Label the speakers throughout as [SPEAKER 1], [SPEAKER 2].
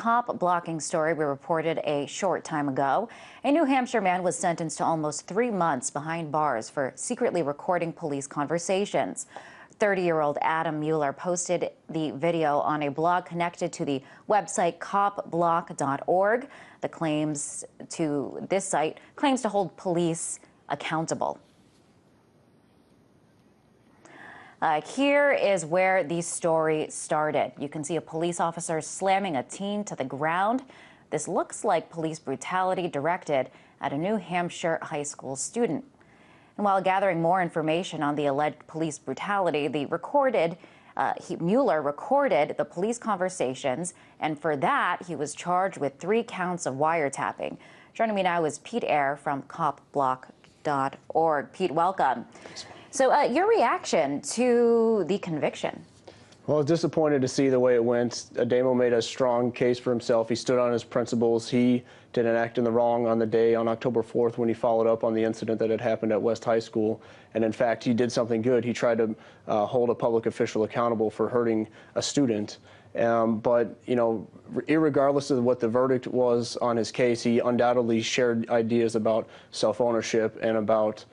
[SPEAKER 1] cop blocking story we reported a short time ago. A New Hampshire man was sentenced to almost 3 months behind bars for secretly recording police conversations. 30-year-old Adam Mueller posted the video on a blog connected to the website copblock.org. The claims to this site claims to hold police accountable. Here is where the story started. You can see a police officer slamming a teen to the ground. This looks like police brutality directed at a New Hampshire high school student. And while gathering more information on the alleged police brutality, Mueller recorded the police conversations, and for that, he was charged with 3 counts of wiretapping. Joining me now is Pete Eyre from copblock.org. Pete, welcome. So your reaction to the conviction?
[SPEAKER 2] Well, I was disappointed to see the way it went. Ademo made a strong case for himself. He stood on his principles. He didn't act in the wrong on the day on October 4th when he followed up on the incident that had happened at West High School. And in fact, he did something good. He tried to hold a public official accountable for hurting a student. But, you know, irregardless of what the verdict was on his case, he undoubtedly shared ideas about self-ownership and about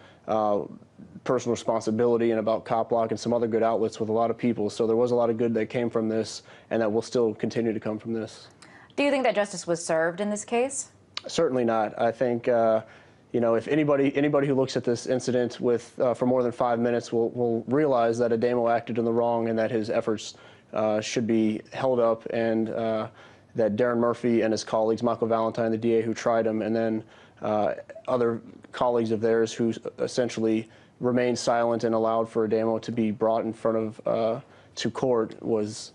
[SPEAKER 2] personal responsibility and about CopBlock and some other good outlets with a lot of people. So there was a lot of good that came from this, and that will still continue to come from this.
[SPEAKER 1] Do you think that justice was served in this case?
[SPEAKER 2] Certainly not. I think, you know, if anybody who looks at this incident with for more than 5 minutes will realize that Ademo acted in the wrong and that his efforts should be held up, and that Darren Murphy and his colleagues, Michael Valentine, the DA who tried him, and then other colleagues of theirs who essentially remained silent and allowed for Ademo to be brought in front of to court was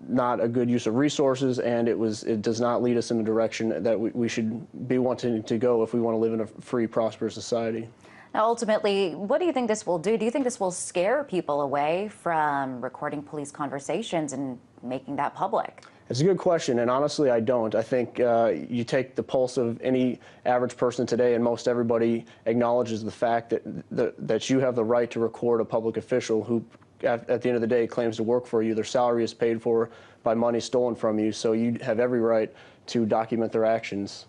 [SPEAKER 2] not a good use of resources, and it does not lead us in the direction that we should be wanting to go if we want to live in a free, prosperous society.
[SPEAKER 1] Now, ultimately, what do you think this will do? Do you think this will scare people away from recording police conversations and making that public?
[SPEAKER 2] It's a good question, and honestly, I don't. I think you take the pulse of any average person today, and most everybody acknowledges the fact that you have the right to record a public official who, at the end of the day, claims to work for you. Their salary is paid for by money stolen from you, so you have every right to document their actions.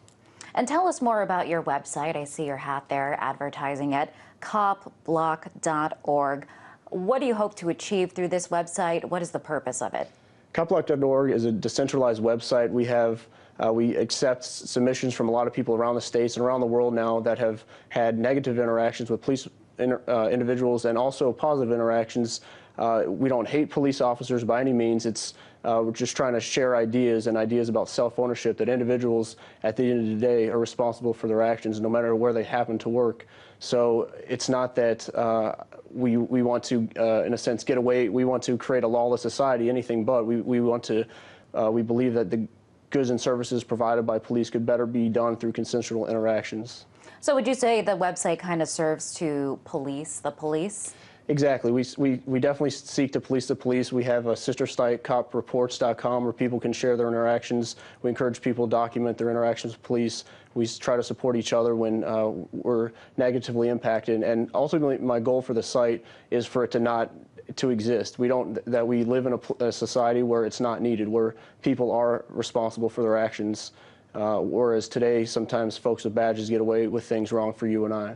[SPEAKER 1] And tell us more about your website. I see your hat there advertising it, copblock.org. What do you hope to achieve through this website? What is the purpose of it?
[SPEAKER 2] Copblock.org is a decentralized website. We accept submissions from a lot of people around the states and around the world now that have had negative interactions with police individuals and also positive interactions. We don't hate police officers by any means. We're just trying to share ideas and ideas about self-ownership, that individuals at the end of the day are responsible for their actions no matter where they happen to work. So it's not that we want to, in a sense, get away. We want to create a lawless society, anything but. We believe that the goods and services provided by police could better be done through consensual interactions.
[SPEAKER 1] So would you say the website kind of serves to police the police?
[SPEAKER 2] Exactly. We definitely seek to police the police. We have a sister site, copreports.com, where people can share their interactions. We encourage people to document their interactions with police. We try to support each other when we're negatively impacted. And ultimately, my goal for the site is for it to not to exist. We live in a society where it's not needed, where people are responsible for their actions, whereas today sometimes folks with badges get away with things wrong for you and I.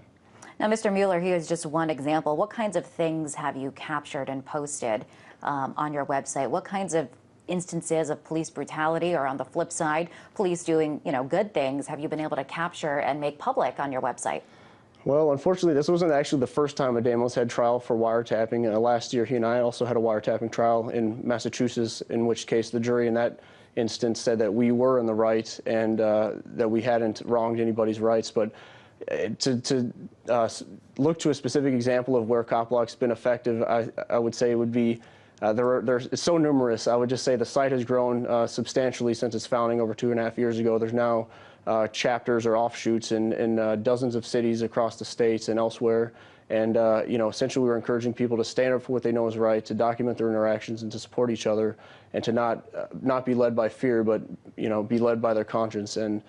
[SPEAKER 1] Now, Mr. Mueller, here is just one example. What kinds of things have you captured and posted on your website? What kinds of instances of police brutality, or on the flip side, police doing, good things, have you been able to capture and make public on your website?
[SPEAKER 2] Well, unfortunately, this wasn't actually the first time Ademo's had trial for wiretapping. Last year, he and I also had a wiretapping trial in Massachusetts, in which case the jury in that instance said that we were in the right and that we hadn't wronged anybody's rights. But to look to a specific example of where CopBlock's been effective, I would say it would be, it's so numerous. I would just say the site has grown substantially since its founding over 2.5 years ago. There's now chapters or offshoots in dozens of cities across the states and elsewhere. And essentially we're encouraging people to stand up for what they know is right, to document their interactions and to support each other, and to not be led by fear, but be led by their conscience. And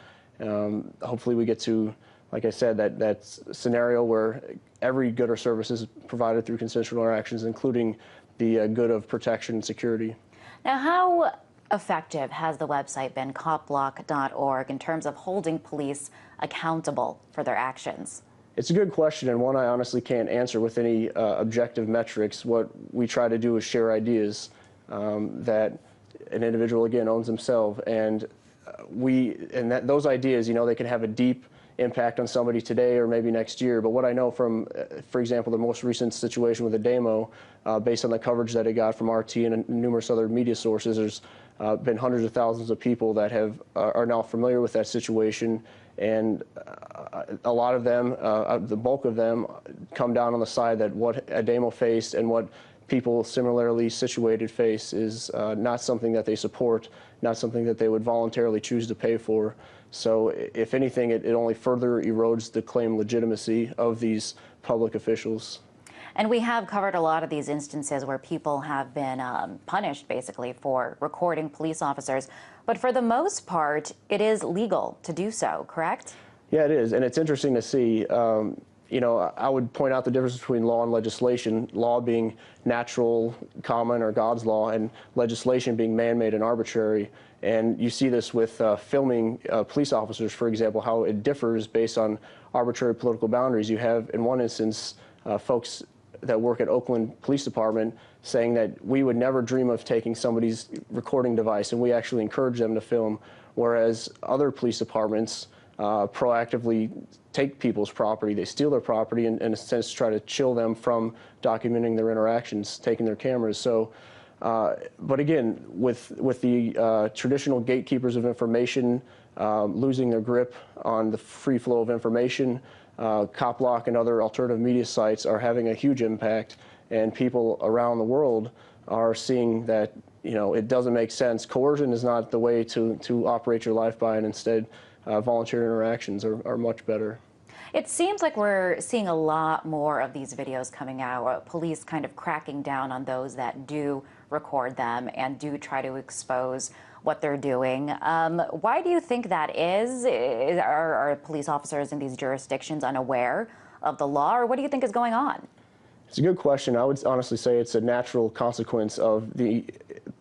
[SPEAKER 2] hopefully we get to, like I said, that scenario where every good or service is provided through consensual interactions, including the good of protection and security.
[SPEAKER 1] Now, how effective has the website been, copblock.org, in terms of holding police accountable for their actions?
[SPEAKER 2] It's a good question, and one I honestly can't answer with any objective metrics. What we try to do is share ideas that an individual, again, owns himself, and those ideas, they can have a deep impact on somebody today or maybe next year. But what I know from, for example, the most recent situation with Ademo, based on the coverage that it got from RT and numerous other media sources, there's been hundreds of thousands of people that are now familiar with that situation, and a lot of them, the bulk of them, come down on the side that what Ademo faced and what people similarly situated face is not something that they support, not something that they would voluntarily choose to pay for. So if anything, it only further erodes the claim legitimacy of these public officials.
[SPEAKER 1] And we have covered a lot of these instances where people have been punished, basically, for recording police officers. But for the most part, it is legal to do so, correct?
[SPEAKER 2] Yeah, it is. And it's interesting to see. I would point out the difference between law and legislation, law being natural, common, or God's law, and legislation being man-made and arbitrary. And you see this with filming police officers, for example, how it differs based on arbitrary political boundaries. You have, in one instance, folks that work at Oakland Police Department saying that we would never dream of taking somebody's recording device, and we actually encourage them to film, whereas other police departments proactively take people's property. They steal their property and in a sense, try to chill them from documenting their interactions, taking their cameras. So, but again, with the traditional gatekeepers of information losing their grip on the free flow of information, CopBlock and other alternative media sites are having a huge impact, and people around the world are seeing that it doesn't make sense. Coercion is not the way to operate your life by, and instead voluntary interactions are much better.
[SPEAKER 1] It seems like we're seeing a lot more of these videos coming out, police kind of cracking down on those that do record them and do try to expose what they're doing. Why do you think that is? Are police officers in these jurisdictions unaware of the law, or what do you think is going on?
[SPEAKER 2] It's a good question. I would honestly say it's a natural consequence of the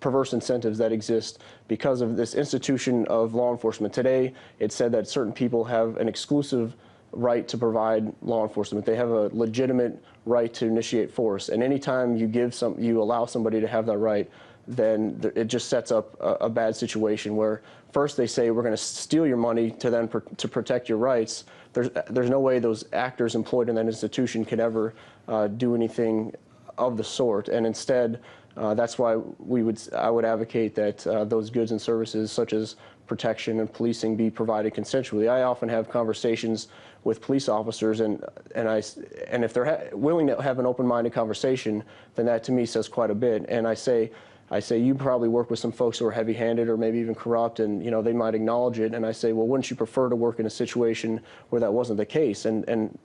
[SPEAKER 2] perverse incentives that exist because of this institution of law enforcement. Today, it's said that certain people have an exclusive right to provide law enforcement. They have a legitimate right to initiate force. And anytime you allow somebody to have that right, then it just sets up a bad situation where first they say we're going to steal your money to protect your rights. There's no way those actors employed in that institution could ever do anything of the sort. And instead, that's why I would advocate that those goods and services such as protection and policing be provided consensually. I often have conversations with police officers, and if they're willing to have an open-minded conversation, then that to me says quite a bit. And I say, you probably work with some folks who are heavy-handed or maybe even corrupt, and they might acknowledge it. And I say, well, wouldn't you prefer to work in a situation where that wasn't the case? And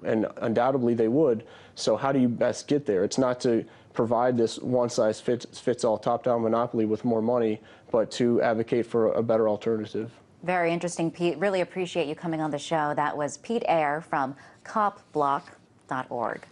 [SPEAKER 2] undoubtedly they would. So how do you best get there? It's not to provide this one-size-fits-all top-down monopoly with more money, but to advocate for a better alternative.
[SPEAKER 1] Very interesting, Pete. Really appreciate you coming on the show. That was Pete Eyre from copblock.org.